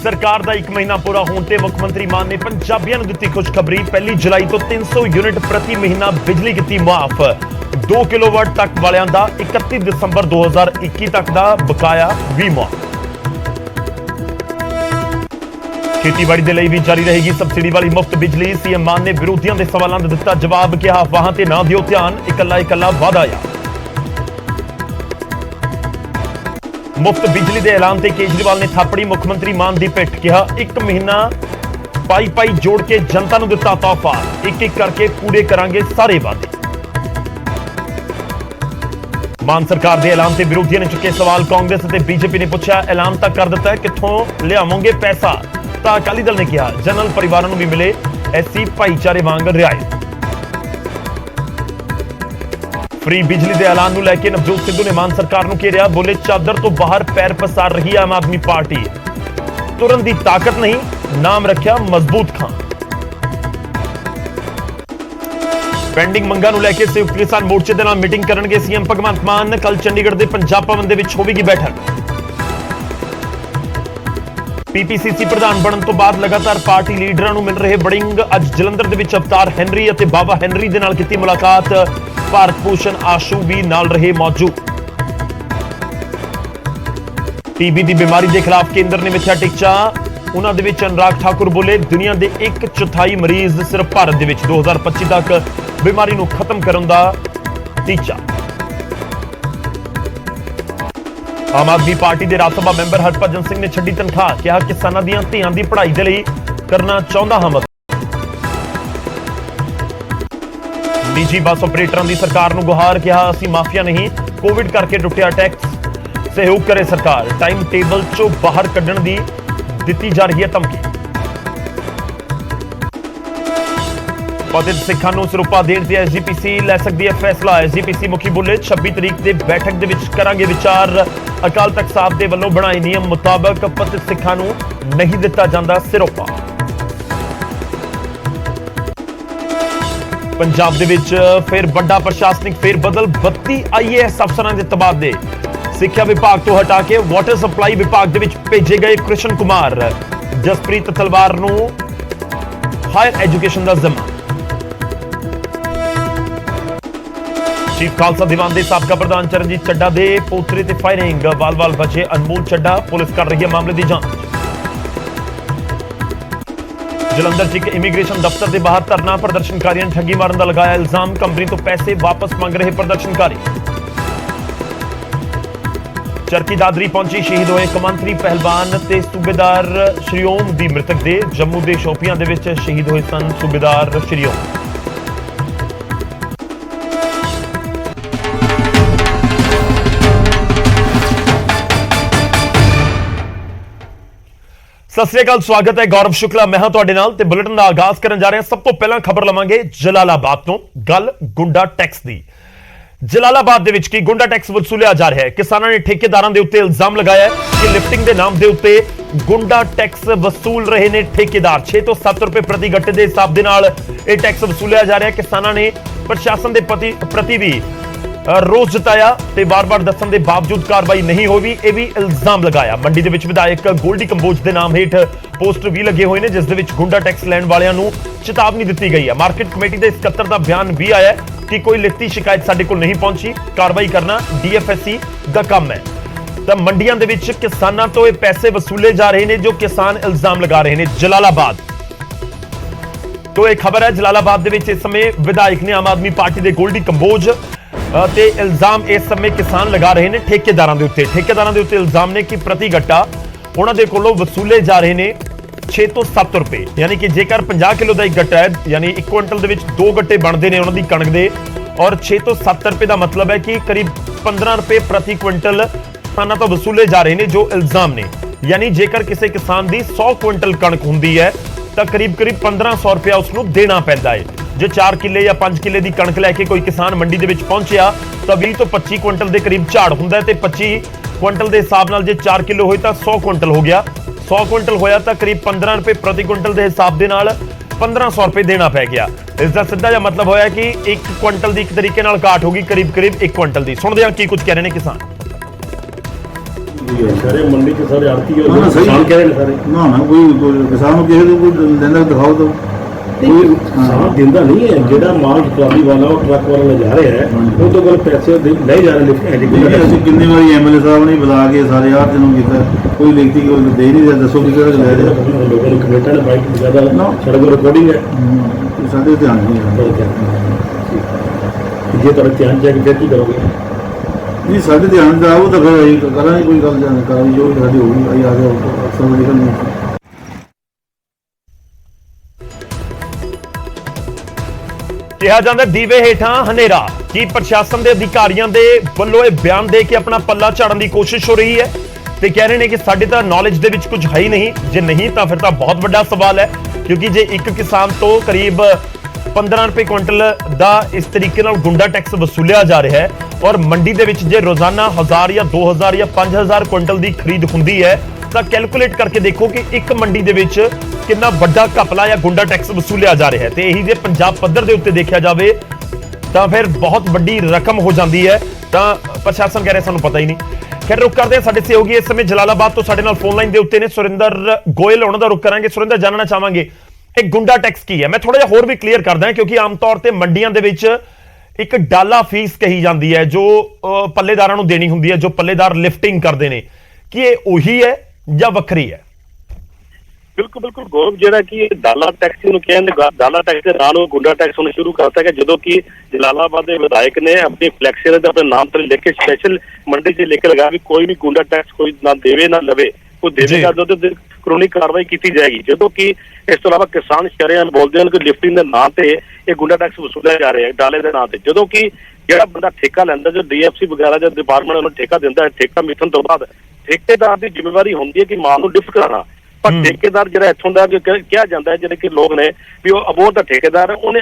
सरकार का 1 महीना पूरा होने ते मुख्यमंत्री मान ने पंजाबियों को दी खुशखबरी। 1 जुलाई तो 300 यूनिट प्रति महीना बिजली की माफ। 2 किलोवाट तक वालियां दा 31 दिसंबर 2021 तक का बकाया भी माफ। खेतीबाड़ी के लिए भी जारी रहेगी सबसिडी वाली मुफ्त बिजली। सीएम मान ने विरोधियों के सवालों का दिता जवाब, कहा अफवाहां ते ना दिओ ध्यान, इकल्ला वादा आ। मुफ्त बिजली के ऐलान से केजरीवाल ने थापड़ी मुख्यमंत्री मान की पिठ, कहा 1 महीना पाई जोड़ के जनता को दिता तोहफा, एक करके पूरे करांगे सारे वादे। मान सरकार के ऐलान से विरोधियों ने चुके सवाल। कांग्रेस और बीजेपी ने पूछा ऐलान तक कर दिता है, कित्थों लियावोंगे पैसा? तो अकाली दल ने कहा जनरल परिवारों को भी मिले एससी भाईचारे वांग रियायत। फ्री बिजली के ऐलान को लेकर नवजोत सिद्धू ने मान सरकार को घेरिया, बोले चादर तो बाहर पैर पसार रही आम आदमी पार्टी, तुरंत की ताकत नहीं, नाम रखा मजबूत खां। पेंडिंग मंगां को लेकर संयुक्त किसान मोर्चे के नाल मीटिंग करेंगे सीएम भगवंत मान। कल चंडीगढ़ के पंजाब भवन के होगी बैठक। पीपीसीसी प्रधान बनने तो बाद लगातार पार्टी लीडरों को मिल रहे बड़िंग। अज जलंधर के अवतार हैनरी और बाबा हैनरी के नाल की मुलाकात। भारत भूषण आशू भी नाल रहे मौजूद। टीबी की बीमारी के खिलाफ केंद्र ने मिथ्या टिक्चा। उन्होंने विच अनुराग ठाकुर बोले दुनिया के 1/4 मरीज सिर्फ भारत के 2025 तक बीमारी को खत्म करने का टीचा। आम आदमी पार्टी के राज्य सभा मैंबर हरभजन सिंह ने छड्डी तनख्वाह, कहा किसानों दी धियां दी पढ़ाई के लिए करना चाहता हाँ मदद। निजी बस ऑपरेटरों की सरकार को गुहार, कहा असी माफिया नहीं, कोविड करके टुटिया टैक्स, सहयोग करे सरकार। टाइम टेबल चो बाहर कढ़न की दी जा रही है धमकी। पतित सिखां नूं सिरोपा देण ते एसजीपीसी लै सकदी है फैसला। एसजीपीसी मुखी बोले 26 तरीक की बैठक दे विच करांगे विचार। अकाल तख्त साहब के वल्लों बनाए नियम मुताबक पतित सिखां नूं नहीं दिता जांदा सिरोपा। पंजाब दे विच फिर बड़ा प्रशासनिक फेरबदल। 32 IAS अफसरां दे तबादले। सिक्ख्या विभाग तो हटा के वाटर सप्लाई विभाग दे विच भेजे गए कृष्ण कुमार। जसप्रीत तलवार नूं हायर एजुकेशन का जिम्मा। चीफ खालसा दीवान के साबका प्रधान चरणजीत चड्डा के पोतरे ते फायरिंग। वाल बचे अनमोल चड्डा, पुलिस कर रही है मामले की जांच। जलंधर च एक इमीग्रेशन दफ्तर के बाहर धरना। प्रदर्शनकारियों ने ठगी मारन का लगाया इल्जाम। कंपनी तो पैसे वापस मांग रहे प्रदर्शनकारी। चरखी दादरी पहुंची शहीद होए कौमांतरी पहलवान ते सूबेदार श्रीओम दी मृतक दे। जम्मू के शोपियां दे विच शहीद होए सन सूबेदार श्रीओम। सत श्री अकाल, स्वागत है, गौरव शुक्ला मैं हां तुहाडे नाल ते बुलेटिन का आगाज करन जा रहे हैं। सब तो पहला खबर लवांगे जलालाबाद तो। गल गुंडा टैक्स दी। जलालाबाद दे विच की गुंडा टैक्स वसूलिया जा रहा है। किसानों ने ठेकेदारों के उत्ते इल्जाम लगाया है कि लिफ्टिंग के नाम के उत्ते गुंडा टैक्स वसूल रहे ने ठेकेदार। 6 तो 7 रुपए प्रति गट्टे के हिसाब के नाल यह टैक्स वसूलिया जा रहा है। किसानों ने प्रशासन के प्रति भी रोष जताया ते बार-बार दस्सण के बावजूद कार्रवाई नहीं होगी, यह भी इल्जाम लगाया। मंडी के विधायक गोल्डी कंबोज के नाम हेठ पोस्टर भी लगे हुए हैं जिस दे विच गुंडा टैक्स लैण वालियां नूं चेतावनी दी गई है। मार्केट कमेटी के सकत्तर का बयान भी आया कि कोई लिखती शिकायत साडे कोल नहीं पहुंची, कार्रवाई करना DFSC का काम है। तो मंडियां दे विच किसानां तो ये पैसे वसूले जा रहे हैं जो किसान इल्जाम लगा रहे हैं। जलालाबाद तो एक खबर है, जलालाबाद दे विच इस समय विधायक ने आम आदमी पार्टी के गोल्डी कंबोज ते इल्जाम इस समय किसान लगा रहे हैं ठेकेदारां दे उत्ते। ठेकेदारां दे उत्ते इल्जाम ने कि प्रति गट्टा उन्हां दे कोलों वसूले जा रहे हैं 6 तो 7 रुपए। यानी कि जेकर 50 किलो का एक गट्टा है, यानी 1 क्विंटल दे विच 2 गट्टे बनते हैं उन्हां दी कणक दे, और 6 तो 7 रुपए का मतलब है कि करीब 15 रुपए प्रति क्विंटल किसानां तो वसूले जा रहे हैं जो इल्जाम ने। यानी जेकर किसी किसान की 100 क्विंटल कणक हुंदी है तो करीब 1500 रुपया उसनूं देना पैंदा है। जो 4 किले या 5 किले की कणक लैके कोई किसान मंडी दे विच पहुंचिया तो 20 तो 25 क्विंटल के करीब झाड़ हुंदा है ते 25 क्विंटल के हिसाब नाल जे 4 किलो होए तो 100 क्विंटल हो गया। 100 क्विंटल होया तो करीब 15 रुपए प्रति क्विंटल के हिसाब के नाल 1500 रुपए देना पै गया। इसका सीधा जिहा मतलब होया कि 1 क्विंटल की एक तरीके नाल काट होगी करीब 1 क्विंटल की। सुनते हैं की कुछ कह रहे हैं किसान। सारे मंडी के सारे आड़ती हाँ, और सही। किसान कह रहे हैं सारे ना ना कोई किसान को किसी को कोई देना दिखाओ तो कोई किसान देंदा नहीं है जेड़ा माल ट्राली वाला और ट्रक वाला ले जा रहे हैं वो तो कोई पैसे ले जा रहे हैं ਅਸੀਂ ਕਿੰਨੇ ਵਾਰੀ ਐਮਐਲਏ ਸਾਹਿਬ ਨੇ ਬੁਲਾ ਕੇ ਸਾਰੇ ਆੜ੍ਹਤ ਨੂੰ ਕੀਤਾ ਕੋਈ ਲਿਖਤੀ ਕੋਈ ਦੇ ਨਹੀਂ ਰਿਹਾ ਦੱਸੋ ਵੀ ਕਿਹੜਾ ਲੈ ਰਿਹਾ लोगों ने कमेटा ने बाइक ज्यादा ना। सड़क पर रिकॉर्डिंग है ਸਾਡੇ ਧਿਆਨ ਨਹੀਂ ਆਉਂਦਾ जे तुम ध्यान जाके फिर की करोगे ਨਹੀਂ ਸਾਡੇ ਧਿਆਨ ਦਾ ਉਹ ਤਾਂ ਫਿਰ ਅਸੀਂ ਕਰਾਂਗੇ ਕੋਈ ਗੱਲ ਜਾਂ ਕਰਾਂਗੇ ਜੋ ਵੀ ਸਾਡੀ ਹੋਊਗੀ ਅਸੀਂ ਆ ਕੇ ਅਫਸਰ ਨੂੰ ਲਿਖਾਂਗੇ ਕਿਹਾ ਜਾਂਦਾ ਦੀਵੇ ਹੇਠਾਂ ਹਨੇਰਾ ਕੀ ਪ੍ਰਸ਼ਾਸਨ ਦੇ ਅਧਿਕਾਰੀਆਂ ਦੇ ਵੱਲੋਂ ਇਹ ਬਿਆਨ ਦੇ ਕੇ ਆਪਣਾ ਪੱਲਾ ਝਾੜਨ ਦੀ ਕੋਸ਼ਿਸ਼ ਹੋ ਰਹੀ ਹੈ ਤੇ ਕਹਿ ਰਹੇ ਨੇ ਕਿ ਸਾਡੇ ਤਾਂ ਨੌਲੇਜ ਦੇ ਵਿੱਚ ਕੁਝ ਹੈ ਹੀ ਨਹੀਂ ਜੇ ਨਹੀਂ ਤਾਂ ਫਿਰ ਤਾਂ ਬਹੁਤ ਵੱਡਾ ਸਵਾਲ ਹੈ ਕਿਉਂਕਿ ਜੇ ਇੱਕ ਕਿਸਾਨ ਤੋਂ ਕਰੀਬ 15 ਰੁਪਏ ਕੁਇੰਟਲ ਦਾ ਇਸ ਤਰੀਕੇ ਨਾਲ ਗੁੰਡਾ ਟੈਕਸ ਵਸੂਲਿਆ ਜਾ ਰਿਹਾ ਹੈ ਔਰ ਮੰਡੀ ਦੇ ਵਿੱਚ ਜੇ ਰੋਜ਼ਾਨਾ 1000 ਜਾਂ 2000 ਜਾਂ 5000 ਕੁਇੰਟਲ ਦੀ ਖਰੀਦ ਹੁੰਦੀ ਹੈ ਤਾਂ ਕੈਲਕੂਲੇਟ ਕਰਕੇ ਦੇਖੋ ਕਿ ਇੱਕ ਮੰਡੀ ਦੇ ਵਿੱਚ ਕਿੰਨਾ ਵੱਡਾ ਘਪਲਾ ਜਾਂ ਗੁੰਡਾ ਟੈਕਸ ਵਸੂਲਿਆ ਜਾ ਰਿਹਾ ਹੈ ਤੇ ਇਹੀ ਜੇ ਪੰਜਾਬ ਪੱਧਰ ਦੇ ਉੱਤੇ ਦੇਖਿਆ ਜਾਵੇ ਤਾਂ ਫਿਰ ਬਹੁਤ ਵੱਡੀ ਰਕਮ ਹੋ ਜਾਂਦੀ ਹੈ ਤਾਂ ਪ੍ਰਸ਼ਾਸਨ ਕਹਿ ਰਿਹਾ ਸਾਨੂੰ ਪਤਾ ਹੀ ਨਹੀਂ ਖੈਰ ਰੁਕ ਕਰਦੇ ਹਾਂ ਸਾਡੇ ਸਹਿਯੋਗੀ ਇਸ ਸਮੇਂ ਜਲਾਲਾਬਾਦ ਤੋਂ ਸਾਡੇ ਨਾਲ ਫੋਨ ਲਾਈਨ ਦੇ ਉੱਤੇ ਨੇ ਸੁਰਿੰਦਰ ਗੋਇਲ ਉਹਨਾਂ ਦਾ ਰੁਕ ਕਰਾਂਗੇ ਸੁਰਿੰਦਰ ਜਾਣਨਾ ਚਾਹਾਂਗੇ ਇਹ ਗੁੰਡਾ ਟੈਕਸ ਕੀ ਹੈ ਮੈਂ ਥੋੜਾ ਜਿਹਾ ਹੋਰ ਵੀ ਕਲੀਅਰ ਕਰਦਾ ਕਿਉਂਕਿ ਆਮ ਤੌਰ ਤੇ ਮੰਡੀਆਂ ਦੇ ਵਿੱਚ ਇੱਕ ਡਾਲਾ ਫੀਸ ਕਹੀ ਜਾਂਦੀ ਹੈ ਜੋ ਪੱਲੇਦਾਰਾਂ ਨੂੰ ਦੇਣੀ ਹੁੰਦੀ ਹੈ ਜੋ ਪੱਲੇਦਾਰ ਲਿਫਟਿੰਗ ਕਰਦੇ ਨੇ ਕੀ ਇਹ ਉਹੀ ਹੈ ਜਾਂ ਵੱਖਰੀ ਹੈ ਬਿਲਕੁਲ ਬਿਲਕੁਲ ਗੌਰਵ ਜਿਹੜਾ ਕਿ ਡਾਲਾ ਟੈਕਸ ਨੂੰ ਕਹਿੰਦੇ ਡਾਲਾ ਟੈਕਸ ਦੇ ਨਾਲ ਉਹ ਗੁੰਡਾ ਟੈਕਸ ਨੂੰ ਸ਼ੁਰੂ ਕਰਤਾ ਕਿ ਜਦੋਂ ਕਿ ਜਲਾਲਾਬਾਦ ਦੇ ਵਿਧਾਇਕ ਨੇ ਆਪਣੀ ਫਲੈਕਸਰ ਤੇ ਆਪਣੇ ਨਾਮ ਤੇ ਲਿਖ ਕੇ ਸਪੈਸ਼ਲ ਮੰਡੀ 'ਚ ਲਿਖ ਕੇ ਲਗਾ ਵੀ ਕੋਈ ਵੀ ਗੁੰਡਾ ਟੈਕਸ ਕੋਈ ਨਾ ਦੇਵੇ ਨਾ ਲਵੇ ਉਹ ਦੇਵੇਗਾ ਤਾਂ ਉਹਦੇ ਕਾਨੂੰਨੀ ਕਾਰਵਾਈ ਕੀਤੀ ਜਾਏਗੀ ਜਦੋਂ ਕਿ ਇਸ ਤੋਂ ਇਲਾਵਾ ਕਿਸਾਨ ਸ਼ਰੇਆਮ ਬੋਲਦੇ ਹਨ ਕਿ ਲਿਫਟਿੰਗ ਦੇ ਨਾਂ ਤੇ ਇਹ ਗੁੰਡਾ ਟੈਕਸ ਵਸੂਲਿਆ ਜਾ ਰਿਹਾ ਹੈ ਡਾਲੇ ਦੇ ਨਾਂ ਤੇ ਜਦੋਂ ਕਿ ਜਿਹੜਾ ਬੰਦਾ ਠੇਕਾ ਲੈਂਦਾ ਜੋ ਡੀਐਫਸੀ ਵਗੈਰਾ ਜਾਂ ਡਿਪਾਰਟਮੈਂਟ ਉਹਨੂੰ ਠੇਕਾ ਦਿੰਦਾ ਹੈ ਠੇਕਾ ਮਿਥਣ ਤੋਂ ਬਾਅਦ ਠੇਕੇਦਾਰ ਦੀ ਜ਼ਿੰਮੇਵਾਰੀ ਹੁੰਦੀ ਹੈ ਕਿ ਮਾਲ ਨੂੰ ਲਿਫਟ ਕਰਾਉਣਾ ਪਰ ਠੇਕੇਦਾਰ ਜਿਹੜਾ ਇੱਥੋਂ ਦਾ ਕਿਹਾ ਜਾਂਦਾ ਹੈ ਜਿਹੜੇ ਕਿ ਲੋਕ ਨੇ ਵੀ ਉਹ ਅਬੋਧ ਦਾ ਠੇਕੇਦਾਰ ਉਹਨੇ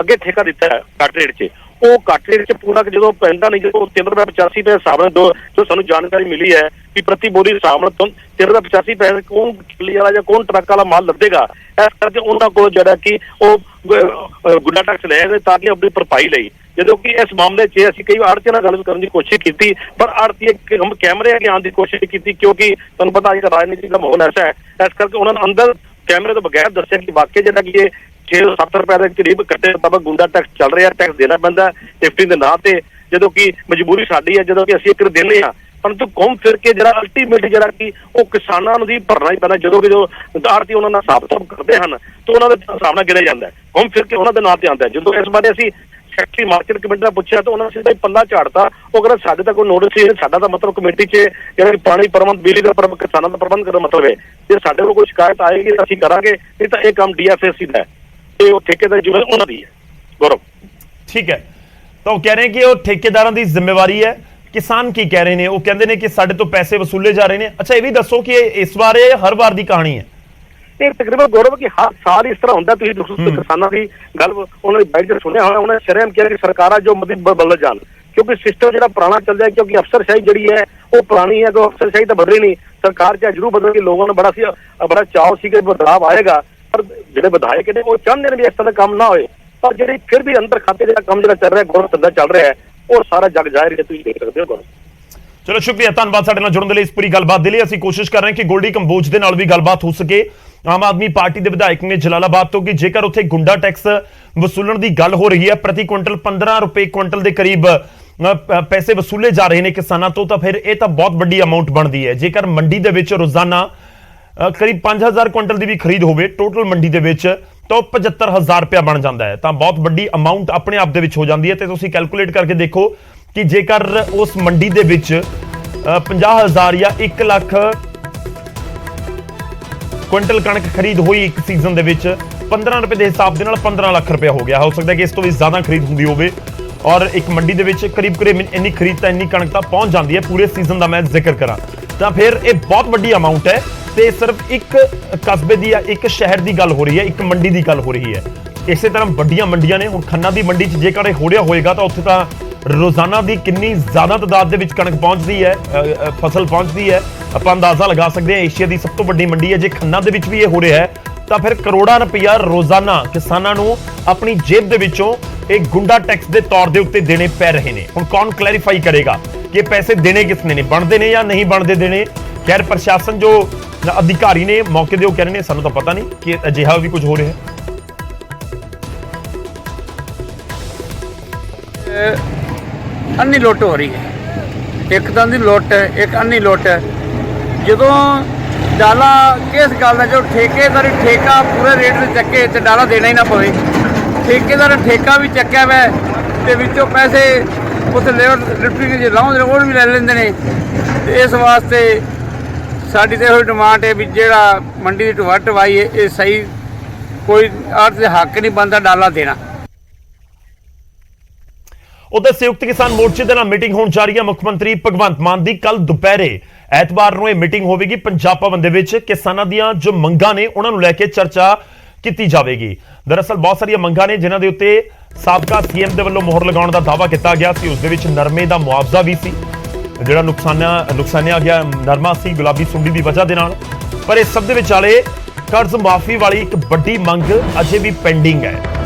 ਅੱਗੇ ਠੇਕਾ ਦਿੱਤਾ ਹੈ ਘੱਟ ਰੇਟ 'ਚ ਉਹ ਘੱਟ ਰੇਟ 'ਚ ਪੂਰਾ ਜਦੋਂ ਪੈਂਦਾ ਨਹੀਂ ਜਦੋਂ 3.85 ਰੁਪਏ ਹਿਸਾਬ ਨਾਲ ਜੋ ਸਾਨੂੰ ਜਾਣਕਾਰੀ ਮਿਲੀ ਹੈ ਕਿ ਪ੍ਰਤੀ ਬੋਰੀ ਹਿਸਾਬ ਨਾਲ 3.85 ਪੈਸੇ ਕੌਣ ਕਿੱਲੀ ਵਾਲਾ ਜਾਂ ਕੌਣ ਟਰੱਕ ਵਾਲਾ ਮਾਲ ਲੱਭੇਗਾ ਇਸ ਕਰਕੇ ਉਹਨਾਂ ਕੋਲ ਜਿਹੜਾ ਕਿ ਉਹ ਗੁੰਡਾ ਟੈਕਸ ਲਿਆ ਤਾਂ ਕਿ ਆਪਣੀ ਭਰਪਾਈ ਲਈ ਜਦੋਂ ਕਿ ਇਸ ਮਾਮਲੇ 'ਚ ਅਸੀਂ ਕਈ ਆੜ੍ਹਤੀ ਨਾਲ ਗੱਲ ਕਰਨ ਦੀ ਕੋਸ਼ਿਸ਼ ਕੀਤੀ ਪਰ ਆੜ੍ਹਤੀ ਕੈਮਰੇ ਅੱਗੇ ਆਉਣ ਦੀ ਕੋਸ਼ਿਸ਼ ਕੀਤੀ ਕਿਉਂਕਿ ਤੁਹਾਨੂੰ ਪਤਾ ਅੱਜ ਰਾਜਨੀਤੀ ਦਾ ਮਾਹੌਲ ਐਸਾ ਹੈ ਇਸ ਕਰਕੇ ਉਹਨਾਂ ਨੇ ਅੰਦਰ ਕੈਮਰੇ ਤੋਂ ਬਗੈਰ ਦੱਸਿਆ ਕਿ ਵਾਕਈ ਜਿਹੜਾ ਕਿ ਇਹ 6-7 ਰੁਪਏ ਦੇ ਕਰੀਬ ਕੱਟੇ ਬਾਬਾ ਗੁੰਡਾ ਟੈਕਸ ਚੱਲ ਰਿਹਾ ਟੈਕਸ ਦੇਣਾ ਪੈਂਦਾ ਲਿਫਟਿੰਗ ਦੇ ਨਾਂ ਤੇ ਜਦੋਂ ਕਿ ਮਜਬੂਰੀ ਸਾਡੀ ਹੈ ਜਦੋਂ ਕਿ ਅਸੀਂ ਇੱਕ ਦਿੰਦੇ ਹਾਂ ਪਰੰਤੂ ਘੁੰਮ ਫਿਰ ਕੇ ਜਿਹੜਾ ਅਲਟੀਮੇਟ ਜਿਹੜਾ ਕਿ ਉਹ ਕਿਸਾਨਾਂ ਨੂੰ ਦੀ ਭਰਨਾ ਹੀ ਪੈਂਦਾ ਜਦੋਂ ਕਿ ਜੋ ਆੜ੍ਹਤੀ ਉਹਨਾਂ ਨਾਲ ਹਿਸਾਬ ਕਰਦੇ ਹਨ ਤਾਂ ਉਹਨਾਂ ਦੇ ਹਿਸਾਬ ਨਾਲ ਗਿਣਿਆ ਜਾਂਦਾ ਹੈ ਘੁੰਮ ਫਿਰ ਕੇ ਉਹਨਾਂ ਦੇ ਨਾਂ ਤੇ ਆਉਂਦਾ ਜਦੋਂ ਇਸ ਬਾਰੇ ਅਸੀਂ ਸੈਕਟਰੀ ਮਾਰਕੀਟ ਕਮੇਟੀ ਨਾਲ ਪੁੱਛਿਆ ਤਾਂ ਉਹਨਾਂ ਨੇ ਸਿੱਧਾ ਪੱਲਾ ਝਾੜਤਾ ਉਹ ਕਹਿੰਦਾ ਸਾਡੇ ਤਾਂ ਕੋਈ ਨੋਟਿਸ ਹੀ ਸਾਡਾ ਤਾਂ ਮਤਲਬ ਕਮੇਟੀ 'ਚ ਜਿਹੜਾ ਪਾਣੀ ਪ੍ਰਬੰਧ ਬਿਜਲੀ ਦਾ ਪ੍ਰਬੰਧ ਕਿਸਾਨਾਂ ਦਾ ਪ੍ਰਬੰਧ ਕਰਨ ਦਾ ਮਤਲਬ ਹੈ ਜੇ ਸਾਡੇ ਕੋਲ ਕੋਈ ਸ਼ਿਕਾਇਤ ਆਏਗੀ ਤਾਂ ਅਸੀਂ ਕਰਾਂਗੇ ਨਹੀਂ ਤਾਂ ਇਹ ਕੰਮ ਡੀਐਫਐਸਸੀ ਦਾ ਹੈ ਤੇ ਉਹ ਠੇਕੇਦਾਰ ਜ਼ਿੰਮੇਵਾਰੀ ਉਹਨਾਂ ਦੀ ਹੈ ਗੌਰਵ ਠੀਕ ਹੈ ਤਾਂ ਉਹ ਕਹਿ ਰਹੇ ਕਿ ਉਹ ਠੇਕੇਦਾਰਾਂ ਦੀ ਜ਼ਿੰਮੇਵਾਰੀ ਹੈ ਕਿਸਾਨ ਕੀ ਕਹਿ ਰਹੇ ਨੇ ਉਹ ਕਹਿੰਦੇ ਨੇ ਕਿ ਸਾਡੇ ਤੋਂ ਪੈਸੇ ਵਸੂਲੇ ਜਾ ਰਹੇ ਨੇ ਅੱਛਾ ਇਹ ਵੀ ਦੱਸੋ ਕਿ ਇਸ ਵਾਰ ਇਹ ਹਰ ਵਾਰ ਦੀ ਕਹਾਣੀ ਹੈ ਇਹ ਤਕਰੀਬਨ ਗੌਰਵ ਕਿ ਹਰ ਸਾਲ ਇਸ ਤਰ੍ਹਾਂ ਹੁੰਦਾ ਤੁਸੀਂ ਕਿਸਾਨਾਂ ਦੀ ਗੱਲ ਉਹਨਾਂ ਦੀ ਬਾਈਟ 'ਚ ਸੁਣਿਆ ਹੋਣਾ ਉਹਨਾਂ ਨੇ ਸ਼ਰੇਆਮ ਕਿਹਾ ਕਿ ਸਰਕਾਰਾਂ ਜੋ ਮਦਦ ਬਦਲ ਜਾਣ ਕਿਉਂਕਿ ਸਿਸਟਮ ਜਿਹੜਾ ਪੁਰਾਣਾ ਚੱਲਦਾ ਹੈ ਕਿਉਂਕਿ ਅਫਸਰਸ਼ਾਹੀ ਜਿਹੜੀ ਹੈ ਉਹ ਪੁਰਾਣੀ ਹੈ ਕਿ ਅਫਸਰਸ਼ਾਹੀ ਤਾਂ ਬਦਲੀ ਨਹੀਂ ਸਰਕਾਰ ਚਾਹੇ ਜ਼ਰੂਰ ਬਦਲ ਕੇ ਲੋਕਾਂ ਨੂੰ ਬੜਾ ਚਾਅ ਸੀ ਕਿ ਬਦਲਾਵ ਆਏਗਾ ਪਰ ਜਿਹੜੇ ਵਿਧਾਇਕ ਨੇ ਉਹ ਚਾਹੁੰਦੇ ਨੇ ਵੀ ਇਸ ਤਰ੍ਹਾਂ ਦਾ ਕੰਮ ਨਾ ਹੋਏ ਪਰ ਜਿਹੜੀ ਫਿਰ ਵੀ ਅੰਦਰ ਖਾਤੇ ਜਿਹੜਾ ਕੰਮ ਜਿਹੜਾ ਚੱਲ ਰਿਹਾ ਗੌਰਵ ਧੰਦਾ ਚੱਲ ਰਿਹਾ ਹੈ ਉਹ ਸਾਰਾ ਜਗ ਜ਼ਾਹਿਰ ਹੈ ਤੁਸੀਂ ਦੇਖ ਸਕਦੇ ਹੋ ਗੌਰਵ ਚਲੋ ਸ਼ੁਕਰੀਆ ਧੰਨਵਾਦ ਸਾਡੇ ਨਾਲ ਜੁੜਨ ਦੇ ਲਈ ਇਸ ਪੂਰੀ ਗੱਲਬਾਤ ਦੇ ਲਈ ਅਸੀਂ ਕੋਸ਼ਿਸ਼ ਕਰ ਰਹੇ ਹਾਂ ਕਿ ਗੋਲਡੀ ਕੰਬੋਜ ਦੇ ਨਾਲ ਵੀ ਗੱਲਬਾਤ ਹੋ ਸਕੇ ਆਮ ਆਦਮੀ ਪਾਰਟੀ ਦੇ ਵਿਧਾਇਕ ਨੇ ਜਲਾਲਾਬਾਦ ਤੋਂ ਕਿ ਜੇਕਰ ਉੱਥੇ ਗੁੰਡਾ ਟੈਕਸ ਵਸੂਲਣ ਦੀ ਗੱਲ ਹੋ ਰਹੀ ਹੈ ਪ੍ਰਤੀ ਕੁਇੰਟਲ 15 ਰੁਪਏ ਕੁਇੰਟਲ ਦੇ ਕਰੀਬ ਪੈਸੇ ਵਸੂਲੇ ਜਾ ਰਹੇ ਨੇ ਕਿਸਾਨਾਂ ਤੋਂ ਤਾਂ ਫਿਰ ਇਹ ਤਾਂ ਬਹੁਤ ਵੱਡੀ ਅਮਾਉਂਟ ਬਣਦੀ ਹੈ ਜੇਕਰ ਮੰਡੀ ਦੇ ਵਿੱਚ ਰੋਜ਼ਾਨਾ ਕਰੀਬ 5000 ਕੁਇੰਟਲ ਦੀ ਵੀ ਖਰੀਦ ਹੋਵੇ ਟੋਟਲ ਮੰਡੀ ਦੇ ਵਿੱਚ ਤਾਂ 75000 ਰੁਪਇਆ ਬਣ ਜਾਂਦਾ ਹੈ ਤਾਂ ਬਹੁਤ ਵੱਡੀ ਅਮਾਉਂਟ ਆਪਣੇ ਆਪ ਦੇ ਵਿੱਚ ਹੋ ਜਾਂਦੀ ਹੈ ਤੇ ਤੁਸੀਂ ਕੈਲਕੂਲੇਟ ਕਰਕੇ ਦੇਖੋ ਕਿ ਜੇਕਰ ਉਸ ਮੰਡੀ ਦੇ ਵਿੱਚ 50000 ਜਾਂ 1 ਲੱਖ ਕੁਇੰਟਲ ਕਣਕ ਖਰੀਦ ਹੋਈ ਇੱਕ ਸੀਜ਼ਨ ਦੇ ਵਿੱਚ 15 ਰੁਪਏ ਦੇ ਹਿਸਾਬ ਦੇ ਨਾਲ 15 ਲੱਖ ਰੁਪਇਆ ਹੋ ਗਿਆ ਹੋ ਸਕਦਾ ਕਿ ਇਸ ਤੋਂ ਵੀ ਜ਼ਿਆਦਾ ਖਰੀਦ ਹੁੰਦੀ ਹੋਵੇ ਔਰ ਇੱਕ ਮੰਡੀ ਦੇ ਵਿੱਚ ਕਰੀਬ ਇੰਨੀ ਖਰੀਦ ਤਾਂ ਇੰਨੀ ਕਣਕ ਤਾਂ ਪਹੁੰਚ ਜਾਂਦੀ ਹੈ ਪੂਰੇ ਸੀਜ਼ਨ ਦਾ ਮੈਂ ਜ਼ਿਕਰ ਕਰਾਂ ਤਾਂ ਫਿਰ ਇਹ ਬਹੁਤ ਵੱਡੀ ਅਮਾਉਂਟ ਹੈ ਤੇ ਸਿਰਫ ਇੱਕ ਕਸਬੇ ਦੀ ਜਾਂ ਇੱਕ ਸ਼ਹਿਰ ਦੀ ਗੱਲ ਹੋ ਰਹੀ ਹੈ ਇੱਕ ਮੰਡੀ ਦੀ ਗੱਲ ਹੋ ਰਹੀ ਹੈ ਇਸੇ ਤਰ੍ਹਾਂ ਵੱਡੀਆਂ ਮੰਡੀਆਂ ਨੇ ਹੁਣ ਖੰਨਾ ਦੀ ਮੰਡੀ 'ਚ ਜੇਕਰ ਇਹ ਹੋ ਰਿਹਾ ਹੋਏਗਾ ਤਾਂ ਉੱਥੇ ਤਾਂ ਰੋਜ਼ਾਨਾ ਦੀ ਕਿੰਨੀ ਜ਼ਿਆਦਾ ਤਾਦਾਦ ਦੇ ਵਿੱਚ ਕਣਕ ਪਹੁੰਚਦੀ ਹੈ ਫਸਲ ਪਹੁੰਚਦੀ ਹੈ ਆਪਾਂ ਅੰਦਾਜ਼ਾ ਲਗਾ ਸਕਦੇ ਹਾਂ ਏਸ਼ੀਆ ਦੀ ਸਭ ਤੋਂ ਵੱਡੀ ਮੰਡੀ ਹੈ ਜੇ ਖੰਨਾ ਦੇ ਵਿੱਚ ਵੀ ਇਹ ਹੋ ਰਿਹਾ ਹੈ ਤਾਂ ਫਿਰ ਕਰੋੜਾਂ ਰੁਪਇਆ ਰੋਜ਼ਾਨਾ ਕਿਸਾਨਾਂ ਨੂੰ ਆਪਣੀ ਜੇਬ ਦੇ ਵਿੱਚੋਂ ਇਹ ਗੁੰਡਾ ਟੈਕਸ ਦੇ ਤੌਰ ਦੇ ਉੱਤੇ ਦੇਣੇ ਪੈ ਰਹੇ ਨੇ ਹੁਣ ਕੌਣ ਕਲੈਰੀਫਾਈ ਕਰੇਗਾ ਕਿ ਪੈਸੇ ਦੇਣੇ ਕਿਸਨੇ ਨੇ, ਬਣਦੇ ਨੇ ਜਾਂ ਨਹੀਂ ਬਣਦੇ ਦੇਣੇ। ਖੈਰ ਪ੍ਰਸ਼ਾਸਨ ਜੋ ਅਧਿਕਾਰੀ ਨੇ ਮੌਕੇ ਦੇ ਉਹ ਕਹਿ ਰਹੇ ਨੇ ਸਾਨੂੰ ਤਾਂ ਪਤਾ ਨਹੀਂ ਕਿ ਅਜਿਹਾ ਵੀ ਕੁਝ ਹੋ ਰਿਹਾ ਹੈ। ਅੰਨੀ ਲੁੱਟ ਹੋ ਰਹੀ ਹੈ, ਇੱਕ ਤਾਂ ਦੀ ਲੁੱਟ ਹੈ, ਇੱਕ ਅੰਨੀ ਲੁੱਟ ਹੈ। ਜਦੋਂ ਡਾਲਾ ਕਿਸ ਗੱਲ ਦਾ, ਜੋ ਠੇਕੇਦਾਰ ਠੇਕਾ ਪੂਰੇ ਰੇਟ ਤੇ ਚੱਕੇ ਤੇ ਡਾਲਾ ਦੇਣਾ ਹੀ ਨਾ ਪਵੇ, ਠੇਕੇਦਾਰ ਠੇਕਾ ਵੀ ਚੱਕਿਆ ਵੈ ਤੇ ਵਿੱਚੋਂ ਪੈਸੇ ਉੱਥੇ ਲੇਬਰ ਲਿਫਟਿੰਗ ਜੇ ਲਾਉਂਦੇ ਨੇ ਉਹ ਵੀ ਲੈ ਲੈਂਦੇ ਨੇ। ਤੇ ਇਸ ਵਾਸਤੇ ਸਾਡੀ ਤਾਂ ਇਹੋ ਡਿਮਾਂਡ ਹੈ ਵੀ ਜਿਹੜਾ ਮੰਡੀ ਦੀ ਢਵਾਈ ਹੈ ਇਹ ਸਹੀ, ਕੋਈ ਆੜ੍ਹਤ ਦੇ ਹੱਕ ਨਹੀਂ ਬਣਦਾ ਡਾਲਾ ਦੇਣਾ। ਉਧਰ ਸੰਯੁਕਤ ਕਿਸਾਨ ਮੋਰਚੇ ਦੇ ਨਾਲ ਮੀਟਿੰਗ ਹੋਣ ਜਾ ਰਹੀ ਹੈ ਮੁੱਖ ਮੰਤਰੀ ਭਗਵੰਤ ਮਾਨ ਦੀ। ਕੱਲ ਦੁਪਹਿਰੇ ਐਤਵਾਰ ਨੂੰ ਇਹ ਮੀਟਿੰਗ ਹੋਵੇਗੀ ਪੰਜਾਬ ਭਵਨ ਦੇ ਵਿੱਚ। ਕਿਸਾਨਾਂ ਦੀਆਂ ਜੋ ਮੰਗਾਂ ਨੇ ਉਹਨਾਂ ਨੂੰ ਲੈ ਕੇ ਚਰਚਾ ਕੀਤੀ ਜਾਵੇਗੀ। ਦਰਅਸਲ ਬਹੁਤ ਸਾਰੀਆਂ ਮੰਗਾਂ ਨੇ ਜਿਨ੍ਹਾਂ ਦੇ ਉੱਤੇ ਸਾਬਕਾ ਸੀਐਮ ਦੇ ਵੱਲੋਂ ਮੋਹਰ ਲਗਾਉਣ ਦਾ ਦਾਅਵਾ ਕੀਤਾ ਗਿਆ ਸੀ। ਉਸ ਦੇ ਵਿੱਚ ਨਰਮੇ ਦਾ ਮੁਆਵਜ਼ਾ ਵੀ ਸੀ ਜਿਹੜਾ ਨੁਕਸਾਨਿਆ ਗਿਆ ਨਰਮਾ ਸੀ ਗੁਲਾਬੀ ਸੁੰਡੀ ਦੀ ਵਜ੍ਹਾ ਦੇ ਨਾਲ। ਪਰ ਇਸ ਸਭ ਦੇ ਵਿਚਾਲੇ ਕਰਜ਼ ਮਾਫੀ ਵਾਲੀ ਇੱਕ ਵੱਡੀ ਮੰਗ ਅਜੇ ਵੀ ਪੈਂਡਿੰਗ ਹੈ।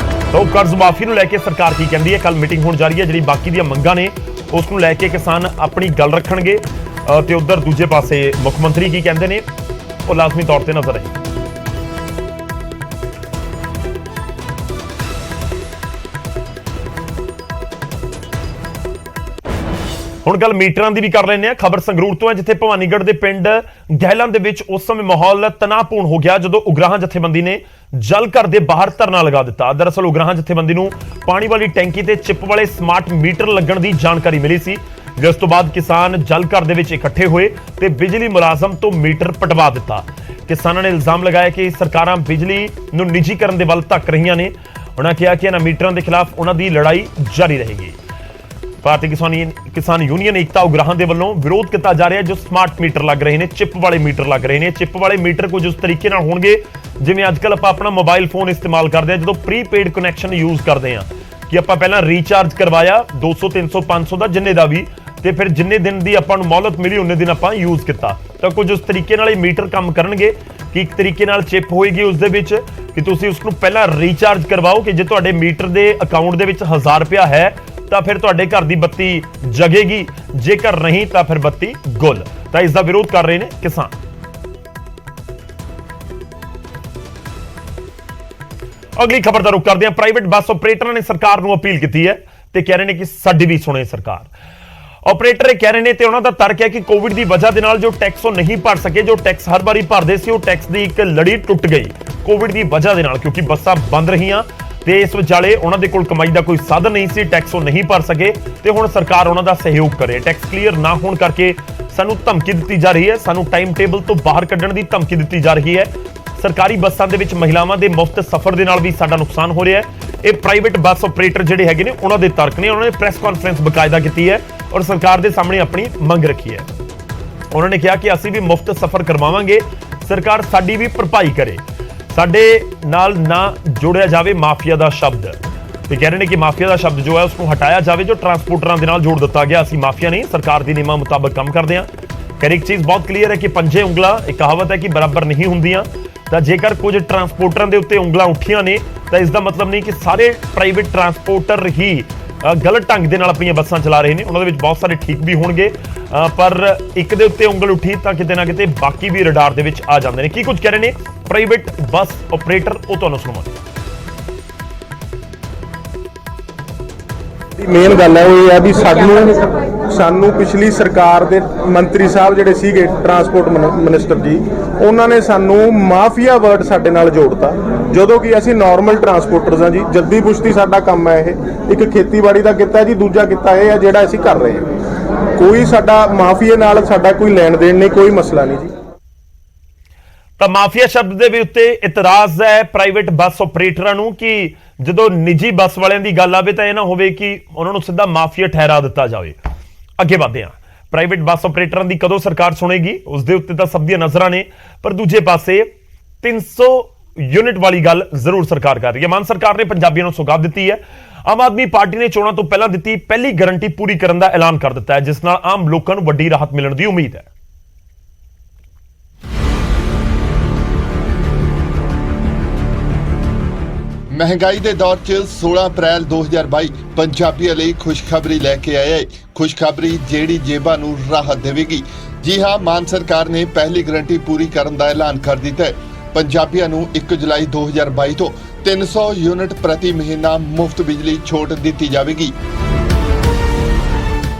ਤਾਂ ਉਹ ਕਰਜ਼ ਮਾਫੀ ਨੂੰ ਲੈ ਕੇ ਸਰਕਾਰ ਕੀ ਕਹਿੰਦੀ ਹੈ। ਕੱਲ ਮੀਟਿੰਗ ਹੋਣ ਜਾ ਰਹੀ ਹੈ, ਜਿਹੜੀ ਬਾਕੀ ਦੀਆਂ ਮੰਗਾਂ ਨੇ ਉਸ ਨੂੰ ਲੈ ਕੇ ਕਿਸਾਨ ਆਪਣੀ ਗੱਲ ਰੱਖਣਗੇ ਤੇ ਉਧਰ ਦੂਜੇ ਪਾਸੇ ਮੁੱਖ ਮੰਤਰੀ ਕੀ ਕਹਿੰਦੇ ਨੇ ਉਹ ਲਾਜ਼ਮੀ ਤੌਰ ਤੇ ਨਜ਼ਰ ਆਏ। ਹੁਣ ਗੱਲ ਮੀਟਰਾਂ ਦੀ ਵੀ ਕਰ ਲੈਂਦੇ ਆ। ਖਬਰ ਸੰਗਰੂਰ ਤੋਂ ਹੈ, ਜਿੱਥੇ ਭਵਾਨੀਗੜ੍ਹ ਦੇ ਪਿੰਡ ਗਹਿਲਾਂ ਦੇ ਵਿੱਚ ਉਸ ਸਮੇਂ ਮਾਹੌਲ ਤਣਾਅਪੂਰਨ ਹੋ ਗਿਆ ਜਦੋਂ ਉਗਰਾਹਾਂ ਜਥੇਬੰਦੀ ਨੇ ਜਲ ਘਰ ਦੇ ਬਾਹਰ ਧਰਨਾ ਲਗਾ ਦਿੱਤਾ। ਦਰਅਸਲ ਉਗਰਾਹਾਂ ਜਥੇਬੰਦੀ ਨੂੰ ਪਾਣੀ ਵਾਲੀ ਟੈਂਕੀ ਤੇ ਚਿੱਪ ਵਾਲੇ ਸਮਾਰਟ ਮੀਟਰ ਲੱਗਣ ਦੀ ਜਾਣਕਾਰੀ ਮਿਲੀ ਸੀ, ਜਿਸ ਤੋਂ ਬਾਅਦ ਕਿਸਾਨ ਜਲ ਘਰ ਦੇ ਵਿੱਚ ਇਕੱਠੇ ਹੋਏ ਤੇ ਬਿਜਲੀ ਮੁਲਾਜ਼ਮ ਤੋਂ ਮੀਟਰ ਪਟਵਾ ਦਿੱਤਾ। ਕਿਸਾਨਾਂ ਨੇ ਇਲਜ਼ਾਮ ਲਗਾਇਆ ਕਿ ਸਰਕਾਰਾਂ ਬਿਜਲੀ ਨੂੰ ਨਿੱਜੀਕਰਨ ਦੇ ਵੱਲ ਧੱਕ ਰਹੀਆਂ ਨੇ। ਉਹਨਾਂ ਕਿਹਾ ਕਿ ਇਹਨਾਂ ਮੀਟਰਾਂ ਦੇ ਖਿਲਾਫ ਉਹਨਾਂ ਦੀ ਲੜਾਈ ਜਾਰੀ ਰਹੇਗੀ। ਭਾਰਤੀ ਕਿਸਾਨ ਯੂਨੀਅਨ ਏਕਤਾ ਉਗਰਾਹਾਂ ਦੇ ਵੱਲੋਂ ਵਿਰੋਧ ਕੀਤਾ ਜਾ ਰਿਹਾ ਜੋ ਸਮਾਰਟ ਮੀਟਰ ਲੱਗ ਰਹੇ ਨੇ, ਚਿੱਪ ਵਾਲੇ ਮੀਟਰ ਲੱਗ ਰਹੇ ਨੇ। ਚਿੱਪ ਵਾਲੇ ਮੀਟਰ ਕੁਝ ਉਸ ਤਰੀਕੇ ਨਾਲ ਹੋਣਗੇ ਜਿਵੇਂ ਅੱਜ ਕੱਲ੍ਹ ਆਪਾਂ ਆਪਣਾ ਮੋਬਾਈਲ ਫੋਨ ਇਸਤੇਮਾਲ ਕਰਦੇ ਹਾਂ ਜਦੋਂ ਪ੍ਰੀਪੇਡ ਕਨੈਕਸ਼ਨ ਯੂਜ਼ ਕਰਦੇ ਹਾਂ ਕਿ ਆਪਾਂ ਪਹਿਲਾਂ ਰੀਚਾਰਜ ਕਰਵਾਇਆ 200 300 500 ਦਾ ਜਿੰਨੇ ਦਾ ਵੀ, ਤੇ ਫਿਰ ਜਿੰਨੇ ਦਿਨ ਦੀ ਆਪਾਂ ਨੂੰ ਮੌਲਤ ਮਿਲੀ ਉਹਨੇ ਦਿਨ ਆਪਾਂ ਯੂਜ਼ ਕੀਤਾ। ਤਾਂ ਕੁਝ ਉਸ ਤਰੀਕੇ ਨਾਲ ਇਹ ਮੀਟਰ ਕੰਮ ਕਰਨਗੇ ਕਿ ਇੱਕ ਤਰੀਕੇ ਨਾਲ ਚਿੱਪ ਹੋਏਗੀ ਉਸ ਦੇ ਵਿੱਚ ਕਿ ਤੁਸੀਂ ਉਸ ਨੂੰ ਪਹਿਲਾਂ ਰੀਚਾਰਜ ਕਰਵਾਓ ਕਿ ਜੇ ਤੁਹਾਡੇ ਮੀਟਰ ਦੇ ਅਕਾਊਂਟ ਦੇ ਵਿੱਚ 1000 ਰੁਪਇਆ ਹੈ ਤਾਂ ਫਿਰ ਤੁਹਾਡੇ ਘਰ ਦੀ ਬੱਤੀ ਜਗੇਗੀ, ਜੇਕਰ ਨਹੀਂ ਤਾਂ ਫਿਰ ਬੱਤੀ ਗੁੱਲ। ਤਾਂ ਇਸ ਦਾ ਵਿਰੋਧ ਕਰ ਰਹੇ ਨੇ ਕਿਸਾਨ। ਅਗਲੀ ਖਬਰ ਦਾ ਰੁਖ ਕਰਦੇ ਹਾਂ। ਪ੍ਰਾਈਵੇਟ ਬੱਸ ਆਪਰੇਟਰਾਂ ਨੇ ਸਰਕਾਰ ਨੂੰ ਅਪੀਲ ਕੀਤੀ ਹੈ ਤੇ ਕਹਿ ਰਹੇ ਨੇ ਕਿ ਸਾਡੀ ਵੀ ਸੁਣੇ ਸਰਕਾਰ। ਆਪਰੇਟਰ ਇਹ ਕਹਿ ਰਹੇ ਨੇ ਤੇ ਉਹਨਾਂ ਦਾ ਤਰਕ ਹੈ ਕਿ ਕੋਵਿਡ ਦੀ ਵਜ੍ਹਾ ਦੇ ਨਾਲ ਜੋ ਟੈਕਸ ਉਹ ਨਹੀਂ ਭਰ ਸਕੇ, ਜੋ ਟੈਕਸ ਹਰ ਵਾਰੀ ਭਰਦੇ ਸੀ ਉਹ ਟੈਕਸ ਦੀ ਇੱਕ ਲੜੀ ਟੁੱਟ ਗਈ ਕੋਵਿਡ ਦੀ ਵਜ੍ਹਾ ਦੇ ਨਾਲ, ਕਿਉਂਕਿ ਬੱਸਾਂ ਬੰਦ ਰਹੀਆਂ ਤੇ ਇਸ ਵਿਚਾਲੇ ਉਹਨਾਂ ਦੇ ਕੋਲ ਕਮਾਈ ਦਾ ਕੋਈ ਸਾਧਨ ਨਹੀਂ ਸੀ, ਟੈਕਸ ਉਹ ਨਹੀਂ ਭਰ ਸਕੇ ਤੇ ਹੁਣ ਸਰਕਾਰ ਉਹਨਾਂ ਦਾ ਸਹਿਯੋਗ ਕਰੇ। ਟੈਕਸ ਕਲੀਅਰ ਨਾ ਹੋਣ ਕਰਕੇ ਸਾਨੂੰ ਧਮਕੀ ਦਿੱਤੀ ਜਾ ਰਹੀ ਹੈ, ਸਾਨੂੰ ਟਾਈਮ ਟੇਬਲ ਤੋਂ ਬਾਹਰ ਕੱਢਣ ਦੀ ਧਮਕੀ ਦਿੱਤੀ ਜਾ ਰਹੀ ਹੈ। ਸਰਕਾਰੀ ਬੱਸਾਂ ਦੇ ਵਿੱਚ ਮਹਿਲਾਵਾਂ ਦੇ ਮੁਫਤ ਸਫ਼ਰ ਦੇ ਨਾਲ ਵੀ ਸਾਡਾ ਨੁਕਸਾਨ ਹੋ ਰਿਹਾ ਹੈ। ਇਹ ਪ੍ਰਾਈਵੇਟ ਬੱਸ ਆਪਰੇਟਰ ਜਿਹੜੇ ਹੈਗੇ ਨੇ ਉਹਨਾਂ ਦੇ ਤਰਕ ਨੇ। ਉਹਨਾਂ ਨੇ ਪ੍ਰੈਸ ਕਾਨਫਰੰਸ ਬਕਾਇਦਾ ਕੀਤੀ ਹੈ ਔਰ ਸਰਕਾਰ ਦੇ ਸਾਹਮਣੇ ਆਪਣੀ ਮੰਗ ਰੱਖੀ ਹੈ। ਉਹਨਾਂ ਨੇ ਕਿਹਾ ਕਿ ਅਸੀਂ ਵੀ ਮੁਫਤ ਸਫ਼ਰ ਕਰਵਾਵਾਂਗੇ, ਸਰਕਾਰ ਸਾਡੀ ਵੀ ਭਰਪਾਈ ਕਰੇ, ਸਾਡੇ ਨਾਲ ਨਾ ਜੋੜਿਆ ਜਾਵੇ ਮਾਫੀਆ ਦਾ ਸ਼ਬਦ। ਤੇ ਕਹਿ ਰਹੇ ਨੇ ਕਿ ਮਾਫੀਆ ਦਾ ਸ਼ਬਦ ਜੋ ਹੈ ਉਸ ਨੂੰ ਹਟਾਇਆ ਜਾਵੇ ਜੋ ਟਰਾਂਸਪੋਰਟਰਾਂ ਦੇ ਨਾਲ ਜੋੜ ਦਿੱਤਾ ਗਿਆ। ਅਸੀਂ ਮਾਫੀਆ ਨਹੀਂ, ਸਰਕਾਰ ਦੀ ਨਿਯਮਾਂ ਮੁਤਾਬਕ ਕੰਮ ਕਰਦੇ ਹਾਂ। ਖੈਰ ਇੱਕ ਚੀਜ਼ ਬਹੁਤ ਕਲੀਅਰ ਹੈ ਕਿ ਪੰਜੇ ਉਂਗਲਾਂ, ਇੱਕ ਕਹਾਵਤ ਹੈ ਕਿ ਬਰਾਬਰ ਨਹੀਂ ਹੁੰਦੀਆਂ। ਤਾਂ ਜੇਕਰ ਕੁਝ ਟਰਾਂਸਪੋਰਟਰਾਂ ਦੇ ਉੱਤੇ ਉਂਗਲਾਂ ਉੱਠੀਆਂ ਨੇ ਤਾਂ ਇਸ ਦਾ ਮਤਲਬ ਨਹੀਂ ਕਿ ਸਾਰੇ ਪ੍ਰਾਈਵੇਟ ਟਰਾਂਸਪੋਰਟਰ ਹੀ ਗਲਤ ਢੰਗ ਦੇ ਨਾਲ ਆਪਣੀਆਂ ਬੱਸਾਂ ਚਲਾ ਰਹੇ ਨੇ। ਉਹਨਾਂ ਦੇ ਵਿੱਚ ਬਹੁਤ ਸਾਰੇ ਠੀਕ ਵੀ ਹੋਣਗੇ, ਪਰ ਇੱਕ ਦੇ ਉੱਤੇ ਉਂਗਲ ਉੱਠੀ ਤਾਂ ਕਿਤੇ ਨਾ ਕਿਤੇ ਬਾਕੀ ਵੀ ਰਡਾਰ ਦੇ ਵਿੱਚ ਆ ਜਾਂਦੇ ਨੇ। ਕੀ ਕੁਝ ਕਹਿ ਰਹੇ ਨੇ ਪ੍ਰਾਈਵੇਟ ਬੱਸ ਆਪਰੇਟਰ ਉਹ ਤੁਹਾਨੂੰ ਸੁਣਾਵਾਂਗੇ। ਮੇਨ ਗੱਲ ਹੈ ਉਹ ਇਹ ਹੈ ਵੀ ਸਾਨੂੰ ਪਿਛਲੀ ਸਰਕਾਰ ਦੇ ਮੰਤਰੀ ਸਾਹਿਬ ਜਿਹੜੇ ਸੀਗੇ ਟਰਾਂਸਪੋਰਟ ਮਿਨਿਸਟਰ ਜੀ, ਉਹਨਾਂ ਨੇ ਸਾਨੂੰ ਮਾਫੀਆ ਵਰਡ ਸਾਡੇ ਨਾਲ ਜੋੜਤਾ, ਜਦੋਂ ਕਿ ਅਸੀਂ ਨਾਰਮਲ ਟਰਾਂਸਪੋਰਟਰਸ ਹਾਂ ਜੀ। ਜੱਦੀ ਪੁਸ਼ਤੀ ਸਾਡਾ ਕੰਮ ਹੈ, ਇਹ ਇੱਕ ਖੇਤੀਬਾੜੀ ਦਾ ਕਿੱਤਾ ਜੀ, ਦੂਜਾ ਕਿੱਤਾ ਇਹ ਹੈ ਜਿਹੜਾ ਅਸੀਂ ਕਰ ਰਹੇ ਹਾਂ। ਕੋਈ ਸਾਡਾ ਮਾਫੀਆ ਨਾਲ ਸਾਡਾ ਕੋਈ ਲੈਣ ਦੇਣ ਨਹੀਂ, ਕੋਈ ਮਸਲਾ ਨਹੀਂ ਜੀ। ਤਾਂ ਮਾਫੀਆ ਸ਼ਬਦ ਦੇ ਵੀ ਉੱਤੇ ਇਤਰਾਜ਼ ਹੈ ਪ੍ਰਾਈਵੇਟ ਬੱਸ ਆਪਰੇਟਰਾਂ ਨੂੰ ਕਿ ਜਦੋਂ ਨਿੱਜੀ ਬੱਸ ਵਾਲਿਆਂ ਦੀ ਗੱਲ ਆਵੇ ਤਾਂ ਇਹ ਨਾ ਹੋਵੇ ਕਿ ਉਹਨਾਂ ਨੂੰ ਸਿੱਧਾ ਮਾਫੀਆ ਠਹਿਰਾ ਦਿੱਤਾ ਜਾਵੇ। ਅੱਗੇ ਵਧਦੇ ਹਾਂ। ਪ੍ਰਾਈਵੇਟ ਬੱਸ ਆਪਰੇਟਰਾਂ ਦੀ ਕਦੋਂ ਸਰਕਾਰ ਸੁਣੇਗੀ ਉਸ ਦੇ ਉੱਤੇ ਤਾਂ ਸਭ ਦੀਆਂ ਨਜ਼ਰਾਂ ਨੇ, ਪਰ ਦੂਜੇ ਪਾਸੇ 300 ਯੂਨਿਟ ਵਾਲੀ ਗੱਲ ਜ਼ਰੂਰ ਸਰਕਾਰ ਕਰ ਰਹੀ ਹੈ। ਮਾਨ ਸਰਕਾਰ ਨੇ ਪੰਜਾਬੀਆਂ ਨੂੰ ਸੌਗਾਤ ਦਿੱਤੀ ਹੈ। ਆਮ ਆਦਮੀ ਪਾਰਟੀ ਨੇ ਚੋਣਾਂ ਤੋਂ ਪਹਿਲਾਂ ਦਿੱਤੀ ਪਹਿਲੀ ਗਾਰੰਟੀ ਪੂਰੀ ਕਰਨ ਦਾ ਐਲਾਨ ਕਰ ਦਿੱਤਾ ਹੈ, ਜਿਸ ਨਾਲ ਆਮ ਲੋਕਾਂ ਨੂੰ ਵੱਡੀ ਰਾਹਤ ਮਿਲਣ ਦੀ ਉਮੀਦ ਹੈ। ਮਹਿੰਗਾਈ ਦੇ ਦੌਰ 'ਚ 16 ਅਪ੍ਰੈਲ 2022 ਪੰਜਾਬੀਆਂ ਲਈ ਖੁਸ਼ਖਬਰੀ ਲੈ ਕੇ ਆਇਆ ਹੈ। ਖੁਸ਼ਖਬਰੀ ਜਿਹੜੀ ਜੇਬਾਂ ਨੂੰ ਰਾਹਤ ਦੇਵੇਗੀ। ਜੀ ਹਾਂ, ਮਾਨ ਸਰਕਾਰ ਨੇ ਪਹਿਲੀ ਗਰੰਟੀ ਪੂਰੀ ਕਰਨ ਦਾ ਐਲਾਨ ਕਰ ਦਿੱਤਾ ਹੈ। ਪੰਜਾਬੀਆਂ ਨੂੰ 1 ਜੁਲਾਈ 2022 ਤੋਂ 300 ਯੂਨਿਟ ਪ੍ਰਤੀ ਮਹੀਨਾ ਮੁਫਤ ਬਿਜਲੀ ਛੋਟ ਦਿੱਤੀ ਜਾਵੇਗੀ।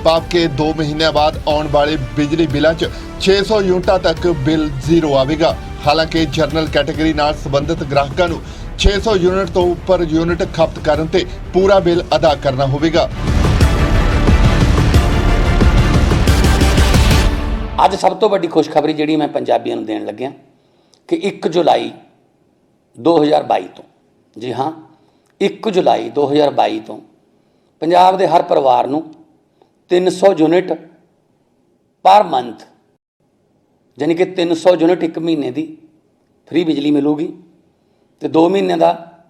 ਭਾਵ ਕਿ 2 ਮਹੀਨਿਆਂ ਬਾਅਦ ਆਉਣ ਵਾਲੇ ਬਿਜਲੀ ਬਿੱਲਾਂ 'ਚ 600 ਯੂਨਿਟਾਂ ਤੱਕ ਬਿੱਲ ਜ਼ੀਰੋ ਆਵੇਗਾ। ਹਾਲਾਂਕਿ ਜਨਰਲ ਕੈਟਾਗਰੀ ਨਾਲ ਸੰਬੰਧਿਤ ਗ੍ਰਾਹਕਾਂ ਨੂੰ 600 ਯੂਨਿਟ ਤੋਂ ਉੱਪਰ ਯੂਨਿਟ ਖਪਤ ਕਰਨ ਤੇ ਪੂਰਾ ਬਿੱਲ ਅਦਾ ਕਰਨਾ ਹੋਵੇਗਾ। ਅੱਜ ਸਭ ਤੋਂ ਵੱਡੀ ਖੁਸ਼ਖਬਰੀ ਜਿਹੜੀ ਮੈਂ ਪੰਜਾਬੀਆਂ ਨੂੰ ਦੇਣ ਲੱਗਿਆ ਕਿ 1 ਜੁਲਾਈ 2022 ਤੋਂ, ਜੀ ਹਾਂ 1 ਜੁਲਾਈ 2022 ਤੋਂ ਪੰਜਾਬ ਦੇ ਹਰ ਪਰਿਵਾਰ ਨੂੰ 300 ਯੂਨਿਟ ਪਰ ਮੰਥ, ਯਾਨੀ ਕਿ 300 ਯੂਨਿਟ 1 ਮਹੀਨੇ ਦੀ ਫ੍ਰੀ ਬਿਜਲੀ ਮਿਲੂਗੀ ਤੇ 2 ਮਹੀਨੇ ਦਾ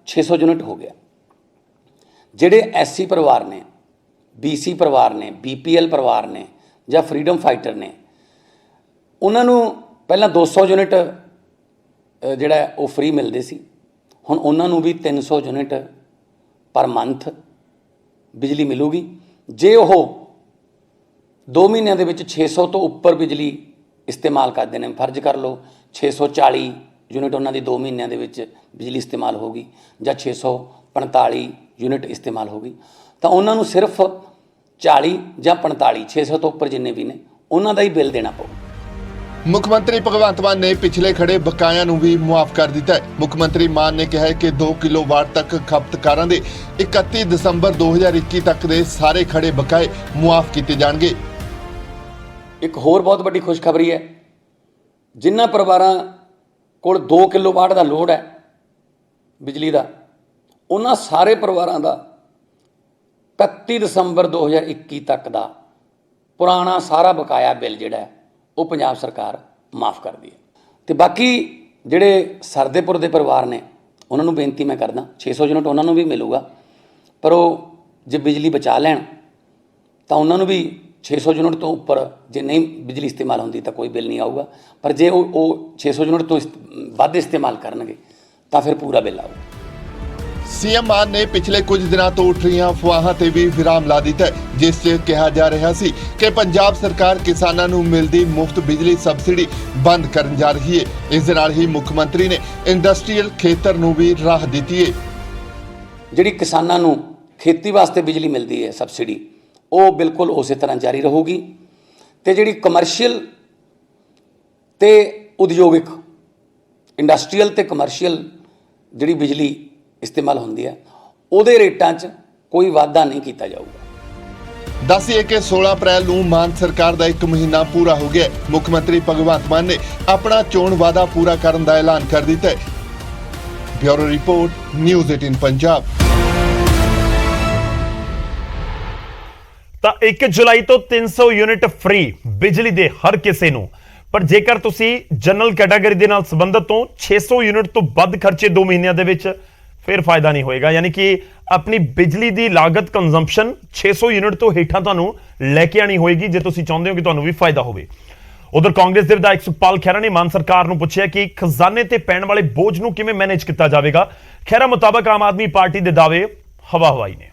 600 ਯੂਨਿਟ ਹੋ ਗਿਆ। ਜਿਹੜੇ ਐਸਸੀ ਪਰਿਵਾਰ ਨੇ, ਬੀਸੀ ਪਰਿਵਾਰ ਨੇ, ਬੀਪੀਐਲ ਪਰਿਵਾਰ ਨੇ ਜਾਂ ਫਰੀडम ਫਾਈਟਰ ਨੇ, ਉਹਨਾਂ ਨੂੰ ਪਹਿਲਾਂ 200 ਯੂਨਿਟ ਜਿਹੜਾ ਉਹ ਫ੍ਰੀ ਮਿਲਦੇ ਸੀ। ਹੁਣ ਉਹਨਾਂ ਨੂੰ ਵੀ 300 ਯੂਨਿਟ ਪਰ ਮੰਥ ਬਿਜਲੀ ਮਿਲੂਗੀ। ਜੇ ਉਹ 2 ਮਹੀਨਿਆਂ ਦੇ ਵਿੱਚ 600 ਤੋਂ ਉੱਪਰ ਬਿਜਲੀ ਇਸਤੇਮਾਲ ਕਰਦੇ ਨੇ, ਫਰਜ਼ ਕਰ ਲਓ 640 ਯੂਨਿਟ ਉਹਨਾਂ ਦੀ 2 ਮਹੀਨਿਆਂ ਦੇ ਵਿੱਚ ਬਿਜਲੀ ਇਸਤੇਮਾਲ ਹੋਗੀ ਜਾਂ 645 ਯੂਨਿਟ ਇਸਤੇਮਾਲ ਹੋਗੀ, ਤਾਂ ਉਹਨਾਂ ਨੂੰ ਸਿਰਫ 40 ਜਾਂ 45, 600 ਤੋਂ ਉੱਪਰ ਜਿੰਨੇ ਵੀ ਨੇ ਉਹਨਾਂ ਦਾ ਹੀ ਬਿੱਲ ਦੇਣਾ ਪਊ। ਮੁੱਖ ਮੰਤਰੀ ਭਗਵੰਤ ਮਾਨ ਨੇ ਪਿਛਲੇ ਖੜੇ ਬਕਾਇਆਂ ਨੂੰ ਵੀ ਮੁਆਫ ਕਰ ਦਿੱਤਾ ਹੈ। ਮੁੱਖ ਮੰਤਰੀ ਮਾਨ ਨੇ ਕਿਹਾ ਹੈ ਕਿ 2 ਕਿਲੋਵਾਟ ਤੱਕ ਖਪਤਕਾਰਾਂ ਦੇ 31 ਦਸੰਬਰ 2021 ਤੱਕ ਦੇ ਸਾਰੇ ਖੜੇ ਬਕਾਏ ਮੁਆਫ ਕੀਤੇ ਜਾਣਗੇ। ਇੱਕ ਹੋਰ ਬਹੁਤ ਵੱਡੀ ਖੁਸ਼ਖਬਰੀ ਹੈ, ਜਿਨ੍ਹਾਂ ਪਰਿਵਾਰਾਂ ਕੋਲ 2 ਕਿਲੋਵਾਟ ਦਾ ਲੋਡ ਹੈ ਬਿਜਲੀ ਦਾ, ਉਹਨਾਂ ਸਾਰੇ ਪਰਿਵਾਰਾਂ ਦਾ 31 ਦਸੰਬਰ 2021 ਤੱਕ ਦਾ ਪੁਰਾਣਾ ਸਾਰਾ ਬਕਾਇਆ ਬਿੱਲ ਜਿਹੜਾ ਹੈ ਉਹ ਪੰਜਾਬ ਸਰਕਾਰ ਮਾਫ ਕਰਦੀ ਹੈ। ਤੇ ਬਾਕੀ ਜਿਹੜੇ ਸਰਦੇਪੁਰ ਦੇ ਪਰਿਵਾਰ ਨੇ ਉਹਨਾਂ ਨੂੰ ਬੇਨਤੀ ਮੈਂ ਕਰਦਾ, 600 ਯੂਨਿਟ ਉਹਨਾਂ ਨੂੰ ਵੀ ਮਿਲੂਗਾ, ਪਰ ਉਹ ਜੇ ਬਿਜਲੀ ਬਚਾ ਲੈਣ ਤਾਂ ਉਹਨਾਂ ਨੂੰ ਵੀ 600 ਯੂਨਿਟ ਤੋਂ ਉੱਪਰ ਜੇ ਨਹੀਂ ਬਿਜਲੀ ਇਸਤੇਮਾਲ ਹੁੰਦੀ ਤਾਂ ਕੋਈ ਬਿੱਲ ਨਹੀਂ ਆਊਗਾ, ਪਰ ਜੇ ਉਹ 600 ਯੂਨਿਟ ਤੋਂ ਵੱਧ ਇਸਤੇਮਾਲ ਕਰਨਗੇ ਤਾਂ ਫਿਰ ਪੂਰਾ ਬਿੱਲ ਆਊਗਾ। ਸੀਐਮ ਮਾਨ ਨੇ ਪਿਛਲੇ ਕੁਝ ਦਿਨਾਂ ਤੋਂ ਉੱਠ ਰਹੀਆਂ ਅਫਵਾਹਾਂ ਤੇ ਵੀ ਵਿਰਾਮ ਲਾ ਦਿੱਤਾ ਹੈ, ਜਿਸ 'ਚ ਕਿਹਾ ਜਾ ਰਿਹਾ ਸੀ ਕਿ ਪੰਜਾਬ ਸਰਕਾਰ ਕਿਸਾਨਾਂ ਨੂੰ ਮਿਲਦੀ ਮੁਫਤ ਬਿਜਲੀ ਸਬਸਿਡੀ ਬੰਦ ਕਰਨ ਜਾ ਰਹੀ ਹੈ। ਇਸ ਦੇ ਨਾਲ ਹੀ ਮੁੱਖ ਮੰਤਰੀ ਨੇ ਇੰਡਸਟਰੀਅਲ ਖੇਤਰ ਨੂੰ ਵੀ ਰਾਹ ਦਿੱਤੀ ਹੈ। ਜਿਹੜੀ ਕਿਸਾਨਾਂ ਨੂੰ ਖੇਤੀ ਵਾਸਤੇ ਬਿਜਲੀ ਮਿਲਦੀ ਹੈ ਸਬਸਿਡੀ, ਉਹ ਬਿਲਕੁਲ ਉਸੇ ਤਰ੍ਹਾਂ ਜਾਰੀ ਰਹੂਗੀ ਤੇ ਜਿਹੜੀ ਕਮਰਸ਼ੀਅਲ ਤੇ ਉਦਯੋਗਿਕ, ਇੰਡਸਟਰੀਅਲ ਤੇ ਕਮਰਸ਼ੀਅਲ ਜਿਹੜੀ ਬਿਜਲੀ ਇਸਤੇਮਾਲ ਹੁੰਦੀ ਹੈ ਉਹਦੇ ਰੇਟਾਂ 'ਚ ਕੋਈ ਵਾਧਾ ਨਹੀਂ ਕੀਤਾ ਜਾਊਗਾ। ਦੱਸੀਏ ਕਿ 16 ਅਪ੍ਰੈਲ ਨੂੰ ਮਾਨ ਸਰਕਾਰ ਦਾ 1 ਮਹੀਨਾ ਪੂਰਾ ਹੋ ਗਿਆ। ਮੁੱਖ ਮੰਤਰੀ ਭਗਵੰਤ ਮਾਨ ਨੇ ਆਪਣਾ ਚੋਣ ਵਾਅਦਾ ਪੂਰਾ ਕਰਨ ਦਾ ਐਲਾਨ ਕਰ ਦਿੱਤਾ ਹੈ। Bureau report, news 18 Punjab. ਤਾਂ 1 ਜੁਲਾਈ ਤੋਂ 300 ਯੂਨਿਟ ਫ੍ਰੀ ਬਿਜਲੀ ਦੇ ਹਰ ਕਿਸੇ ਨੂੰ, ਪਰ ਜੇਕਰ ਤੁਸੀਂ ਜਨਰਲ ਕੈਟਾਗਰੀ ਦੇ ਨਾਲ ਸੰਬੰਧਿਤ ਤੋਂ 600 ਯੂਨਿਟ ਤੋਂ ਵੱਧ ਖਰਚੇ 2 ਮਹੀਨਿਆਂ ਦੇ ਵਿੱਚ, ਫਿਰ ਫਾਇਦਾ ਨਹੀਂ ਹੋਏਗਾ। ਯਾਨੀ ਕਿ ਆਪਣੀ ਬਿਜਲੀ ਦੀ ਲਾਗਤ ਕੰਜ਼ੰਪਸ਼ਨ 600 ਯੂਨਿਟ ਤੋਂ ਹੇਠਾਂ ਤੁਹਾਨੂੰ ਲੈ ਕੇ ਆਣੀ ਹੋਏਗੀ ਜੇ ਤੁਸੀਂ ਚਾਹੁੰਦੇ ਹੋ ਕਿ ਤੁਹਾਨੂੰ ਵੀ ਫਾਇਦਾ ਹੋਵੇ। ਉਧਰ ਕਾਂਗਰਸ ਦੇ ਵਿਧਾਇਕ ਸੁਖਪਾਲ ਖਹਿਰਾ ਨੇ ਮਾਨ ਸਰਕਾਰ ਨੂੰ ਪੁੱਛਿਆ ਕਿ ਖਜ਼ਾਨੇ ਤੇ ਪੈਣ ਵਾਲੇ ਬੋਝ ਨੂੰ ਕਿਵੇਂ ਮੈਨੇਜ ਕੀਤਾ ਜਾਵੇਗਾ। ਖਹਿਰਾ ਮੁਤਾਬਕ ਆਮ ਆਦਮੀ ਪਾਰਟੀ ਦੇ ਦਾਅਵੇ ਹਵਾ ਹਵਾਈ ਨੇ।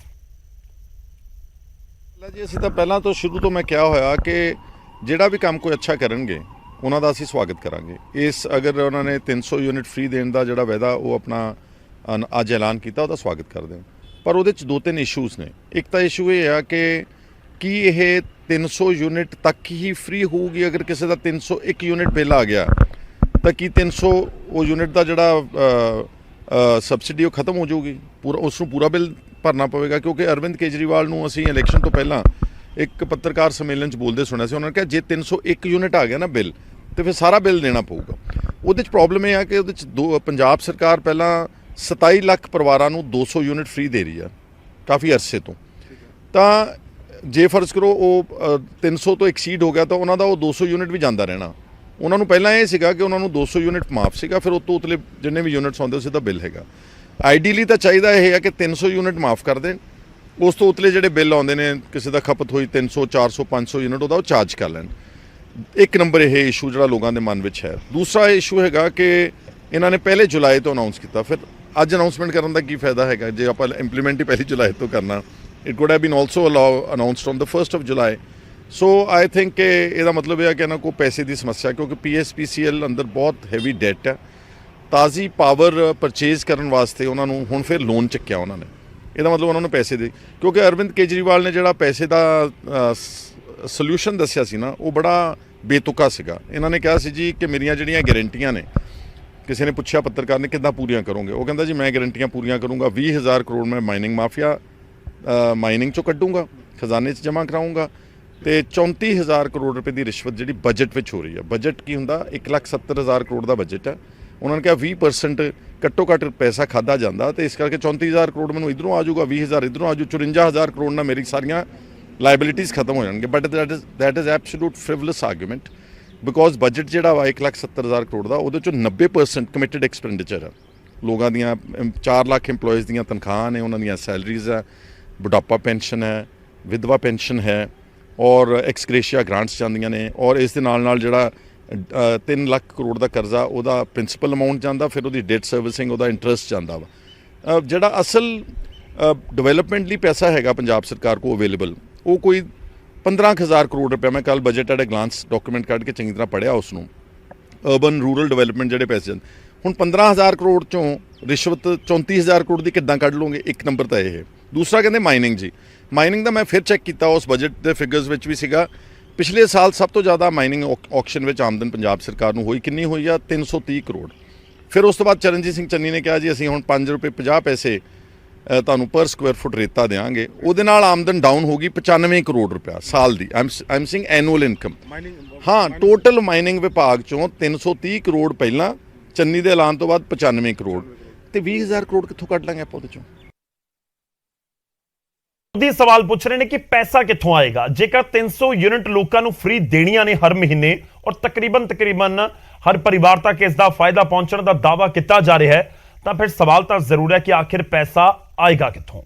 ਜੀ ਅਸੀਂ ਤਾਂ ਪਹਿਲਾਂ ਤੋਂ ਸ਼ੁਰੂ ਤੋਂ ਮੈਂ ਕਿਹਾ ਹੋਇਆ ਕਿ ਜਿਹੜਾ ਵੀ ਕੰਮ ਕੋਈ ਅੱਛਾ ਕਰਨਗੇ ਉਹਨਾਂ ਦਾ ਅਸੀਂ ਸਵਾਗਤ ਕਰਾਂਗੇ। ਇਸ ਅਗਰ ਉਹਨਾਂ ਨੇ 300 ਯੂਨਿਟ ਫ੍ਰੀ ਦੇਣ ਦਾ ਜਿਹੜਾ ਵਾਅਦਾ ਉਹ ਆਪਣਾ ਅੱਜ ਐਲਾਨ ਕੀਤਾ, ਉਹਦਾ ਸਵਾਗਤ ਕਰਦੇ ਹਾਂ, ਪਰ ਉਹਦੇ 'ਚ 2-3 ਇਸ਼ੂਜ਼ ਨੇ। ਇੱਕ ਤਾਂ ਇਸ਼ੂ ਇਹ ਆ ਕਿ ਕੀ ਇਹ 300 ਯੂਨਿਟ ਤੱਕ ਹੀ ਫ੍ਰੀ ਹੋਊਗੀ? ਅਗਰ ਕਿਸੇ ਦਾ 301 ਯੂਨਿਟ ਬਿੱਲ ਆ ਗਿਆ ਤਾਂ ਕੀ 300 ਉਹ ਯੂਨਿਟ ਦਾ ਜਿਹੜਾ ਸਬਸਿਡੀ ਉਹ ਖਤਮ ਹੋ ਜਾਊਗੀ? ਉਸ ਨੂੰ ਪੂਰਾ ਬਿੱਲ ਭਰਨਾ ਪਵੇਗਾ? ਕਿਉਂਕਿ ਅਰਵਿੰਦ ਕੇਜਰੀਵਾਲ ਨੂੰ ਅਸੀਂ ਇਲੈਕਸ਼ਨ ਤੋਂ ਪਹਿਲਾਂ ਇੱਕ ਪੱਤਰਕਾਰ ਸੰਮੇਲਨ 'ਚ ਬੋਲਦੇ ਸੁਣਿਆ ਸੀ। ਉਹਨਾਂ ਨੇ ਕਿਹਾ ਜੇ 301 ਯੂਨਿਟ ਆ ਗਿਆ ਨਾ ਬਿੱਲ, ਤੇ ਫਿਰ ਸਾਰਾ ਬਿੱਲ ਦੇਣਾ ਪਊਗਾ। ਉਹਦੇ 'ਚ ਪ੍ਰੋਬਲਮ ਇਹ ਆ ਕਿ ਉਹਦੇ 'ਚ ਪੰਜਾਬ ਸਰਕਾਰ ਪਹਿਲਾਂ 27 ਲੱਖ ਪਰਿਵਾਰਾਂ ਨੂੰ 200 ਯੂਨਿਟ ਫ੍ਰੀ ਦੇ ਰਹੀ ਆ ਕਾਫੀ ਅਰਸੇ ਤੋਂ। ਤਾਂ ਜੇ ਫਰਜ਼ ਕਰੋ ਉਹ 300 ਤੋਂ ਐਕਸੀਡ ਹੋ ਗਿਆ ਤਾਂ ਉਹਨਾਂ ਦਾ ਉਹ 200 ਯੂਨਿਟ ਵੀ ਜਾਂਦਾ ਰਹਿਣਾ। ਉਹਨਾਂ ਨੂੰ ਪਹਿਲਾਂ ਇਹ ਸੀਗਾ ਕਿ ਉਹਨਾਂ ਨੂੰ 200 ਯੂਨਿਟ ਮਾਫ ਸੀਗਾ, ਫਿਰ ਉਹ ਤੋਂ ਉਤਲੇ ਜਿੰਨੇ ਵੀ ਯੂਨਿਟਸ ਆਉਂਦੇ ਉਸੇ ਦਾ ਬਿੱਲ ਹੈਗਾ। ਆਈਡੀਅਲੀ ਤਾਂ ਚਾਹੀਦਾ ਇਹ ਹੈ ਕਿ 300 ਯੂਨਿਟ ਮਾਫ ਕਰ ਦੇਣ, ਉਸ ਤੋਂ ਉਤਲੇ ਜਿਹੜੇ ਬਿੱਲ ਆਉਂਦੇ ਨੇ, ਕਿਸੇ ਦਾ ਖਪਤ ਹੋਈ 300 400 500 ਯੂਨਿਟ, ਉਹਦਾ ਉਹ ਚਾਰਜ ਕਰ ਲੈਣ। ਇੱਕ ਨੰਬਰ ਇਹ ਇਸ਼ੂ ਜਿਹੜਾ ਲੋਕਾਂ ਦੇ ਮਨ ਵਿੱਚ ਹੈ। ਦੂਸਰਾ ਇਸ਼ੂ ਹੈਗਾ ਕਿ ਇਹਨਾਂ ਨੇ ਪਹਿਲੇ ਜੁਲਾਈ ਤੋਂ ਅਨਾਉਂਸ ਕੀਤਾ, ਫਿਰ ਅੱਜ ਅਨਾਉਂਸਮੈਂਟ ਕਰਨ ਦਾ ਕੀ ਫਾਇਦਾ ਹੈਗਾ ਜੇ ਆਪਾਂ ਇੰਪਲੀਮੈਂਟ ਹੀ 1 ਜੁਲਾਈ ਤੋਂ ਕਰਨਾ। It could have been also announced on the 1 July. So I think ਕਿ ਇਹਦਾ ਮਤਲਬ ਇਹ ਹੈ ਕਿ ਇਹਨਾਂ ਕੋਲ ਪੈਸੇ ਦੀ ਸਮੱਸਿਆ, ਕਿਉਂਕਿ PSPCL ਅੰਦਰ ਬਹੁਤ ਹੈਵੀ ਡੈਟ ਹੈ। ਤਾਜ਼ੀ ਪਾਵਰ ਪਰਚੇਜ਼ ਕਰਨ ਵਾਸਤੇ ਉਹਨਾਂ ਨੂੰ ਹੁਣ ਫਿਰ ਲੋਨ ਚੱਕਿਆ ਉਹਨਾਂ ਨੇ। ਇਹਦਾ ਮਤਲਬ ਉਹਨਾਂ ਨੂੰ ਪੈਸੇ ਦੇ, ਕਿਉਂਕਿ ਅਰਵਿੰਦ ਕੇਜਰੀਵਾਲ ਨੇ ਜਿਹੜਾ ਪੈਸੇ ਦਾ ਸੋਲਿਊਸ਼ਨ ਦੱਸਿਆ ਸੀ ਨਾ, ਉਹ ਬੜਾ ਬੇਤੁਕਾ ਸੀਗਾ। ਇਹਨਾਂ ਨੇ ਕਿਹਾ ਸੀ ਜੀ ਕਿ ਮੇਰੀਆਂ ਜਿਹੜੀਆਂ ਗਾਰੰਟੀਆਂ ਨੇ, ਕਿਸੇ ਨੇ ਪੁੱਛਿਆ ਪੱਤਰਕਾਰ ਨੇ ਕਿੱਦਾਂ ਪੂਰੀਆਂ ਕਰੋਗੇ, ਉਹ ਕਹਿੰਦਾ ਜੀ ਮੈਂ ਗਾਰੰਟੀਆਂ ਪੂਰੀਆਂ ਕਰੂੰਗਾ। 20,000 ਕਰੋੜ ਮੈਂ ਮਾਈਨਿੰਗ ਮਾਫੀਆ ਮਾਈਨਿੰਗ 'ਚੋਂ ਕੱਢੂੰਗਾ, ਖਜ਼ਾਨੇ 'ਚ ਜਮ੍ਹਾਂ ਕਰਾਊਂਗਾ, ਤੇ 34,000 ਕਰੋੜ ਰੁਪਏ ਦੀ ਰਿਸ਼ਵਤ ਜਿਹੜੀ ਬਜਟ ਵਿੱਚ ਹੋ ਰਹੀ ਹੈ। ਬਜਟ ਕੀ ਹੁੰਦਾ? 1,70,000 ਕਰੋੜ ਦਾ ਬਜਟ ਹੈ। ਉਹਨਾਂ ਨੇ ਕਿਹਾ 20% ਘੱਟੋ ਘੱਟ ਪੈਸਾ ਖਾਦਾ ਜਾਂਦਾ, ਤੇ ਇਸ ਕਰਕੇ 34,000 ਕਰੋੜ ਮੈਨੂੰ ਇੱਧਰੋਂ ਆ ਜਾਊਗਾ, 20,000 ਇੱਧਰੋਂ ਆ ਜਾਊ, 54,000 ਕਰੋੜ ਨਾਲ ਮੇਰੀ ਸਾਰੀਆਂ ਲਾਇਬਿਲਿਟੀਜ਼ ਖਤਮ ਹੋ ਜਾਣਗੇ। But that is absolute frivolous argument, because budget ਜਿਹੜਾ ਵਾ 1,70,000 ਕਰੋੜ ਦਾ, ਉਹਦੇ 'ਚੋਂ 90% ਕਮਿਟਡ ਐਕਸਪੈਂਡੀਚਰ ਹੈ। ਲੋਕਾਂ ਦੀਆਂ 4 ਲੱਖ EMPLOYEES ਦੀਆਂ ਤਨਖਾਹਾਂ ਨੇ, ਉਹਨਾਂ ਦੀਆਂ ਸੈਲਰੀਜ਼ ਹੈ, ਬੁਢਾਪਾ ਪੈਨਸ਼ਨ ਹੈ, ਵਿਧਵਾ ਪੈਨਸ਼ਨ ਹੈ, ਔਰ ਐਕਸਗ੍ਰੇਸ਼ੀਆ ਗ੍ਰਾਂਟਸ ਜਾਂਦੀਆਂ ਨੇ, ਔਰ ਇਸ ਦੇ ਨਾਲ ਜਿਹੜਾ 3 ਲੱਖ ਕਰੋੜ ਦਾ ਕਰਜ਼ਾ, ਉਹਦਾ ਪ੍ਰਿੰਸੀਪਲ ਅਮਾਊਂਟ ਜਾਂਦਾ, ਫਿਰ ਉਹਦੀ ਡੈਟ ਸਰਵਿਸਿੰਗ, ਉਹਦਾ ਇੰਟਰਸਟ ਜਾਂਦਾ ਵਾ। ਜਿਹੜਾ ਅਸਲ ਡਿਵੈਲਪਮੈਂਟ ਲਈ ਪੈਸਾ ਹੈਗਾ ਪੰਜਾਬ ਸਰਕਾਰ ਕੋਲ ਅਵੇਲੇਬਲ, ਉਹ ਕੋਈ 15,000 ਕਰੋੜ ਰੁਪਏ। ਮੈਂ ਕੱਲ ਬਜਟ ਐਟ ਅ ਗਲਾਂਸ ਡਾਕੂਮੈਂਟ ਕੱਢ ਕੇ ਚੰਗੀ ਤਰ੍ਹਾਂ ਪੜ੍ਹਿਆ ਉਸ ਨੂੰ। ਅਰਬਨ ਰੂਰਲ ਡਿਵੈਲਪਮੈਂਟ ਜਿਹੜੇ ਪੈਸੇ ਹੁਣ 15,000 ਕਰੋੜ ਚੋਂ ਰਿਸ਼ਵਤ 34,000 ਕਰੋੜ ਦੀ ਕਿੱਦਾਂ ਕੱਢ ਲਓਗੇ? ਇੱਕ ਨੰਬਰ ਤਾਂ ਇਹ। ਦੂਸਰਾ ਕਹਿੰਦੇ ਮਾਈਨਿੰਗ ਜੀ। ਮਾਈਨਿੰਗ ਦਾ ਮੈਂ ਫਿਰ ਚੈੱਕ ਕੀਤਾ, ਉਸ ਬਜਟ ਦੇ ਫਿਗਰਸ ਵਿੱਚ ਵੀ ਸੀਗਾ। ਪਿਛਲੇ ਸਾਲ ਸਭ ਤੋਂ ਜ਼ਿਆਦਾ ਮਾਈਨਿੰਗ ਆਕਸ਼ਨ ਵਿੱਚ ਆਮਦਨ ਪੰਜਾਬ ਸਰਕਾਰ ਨੂੰ ਹੋਈ, ਕਿੰਨੀ ਹੋਈ ਆ? 330 ਕਰੋੜ। ਫਿਰ ਉਸ ਤੋਂ ਬਾਅਦ ਚਰਨਜੀਤ ਸਿੰਘ ਚੰਨੀ ਨੇ ਕਿਹਾ ਜੀ ਅਸੀਂ ਹੁਣ 5 ਰੁਪਏ 50 ਪੈਸੇ ਤੁਹਾਨੂੰ ਪਰ ਸਕੁਆਇਰ ਫੁੱਟ ਰੇਤਾ ਦੇਵਾਂਗੇ। ਉਹਦੇ ਨਾਲ ਆਮਦਨ ਡਾਊਨ ਹੋ ਗਈ 95 ਕਰੋੜ ਰੁਪਇਆ ਸਾਲ ਦੀ। ਆਈਮ ਸਿੰਗ ਐਨੂਅਲ ਇਨਕਮ। ਹਾਂ, ਟੋਟਲ ਮਾਈਨਿੰਗ ਵਿਭਾਗ ਚੋਂ 330 ਕਰੋੜ ਪਹਿਲਾਂ, ਚੰਨੀ ਦੇ ਐਲਾਨ ਤੋਂ ਬਾਅਦ 95 ਕਰੋੜ, ਤੇ 20,000 ਕਰੋੜ ਕਿੱਥੋਂ ਕੱਢ ਲਾਂਗੇ ਆਪਾਂ ਉਹਦੇ ਚੋਂ? ਦੀ ਸਵਾਲ ਪੁੱਛ ਰਹੇ ਨੇ ਕਿ ਪੈਸਾ ਕਿੱਥੋਂ ਆਏਗਾ ਜੇਕਰ 300 ਯੂਨਿਟ ਲੋਕਾਂ ਨੂੰ ਫ੍ਰੀ ਦੇਣੀਆਂ ਨੇ ਹਰ ਮਹੀਨੇ, ਔਰ ਤਕਰੀਬਨ ਹਰ ਪਰਿਵਾਰ ਤੱਕ ਇਸ ਦਾ ਫਾਇਦਾ ਪਹੁੰਚਣ ਦਾ ਦਾਅਵਾ ਕੀਤਾ ਜਾ ਰਿਹਾ ਹੈ, ਤਾਂ ਫਿਰ ਸਵਾਲ ਤਾਂ ਜ਼ਰੂਰ ਹੈ ਕਿ ਆਖਿਰ ਪੈਸਾ ਆਏਗਾ ਕਿੱਥੋਂ।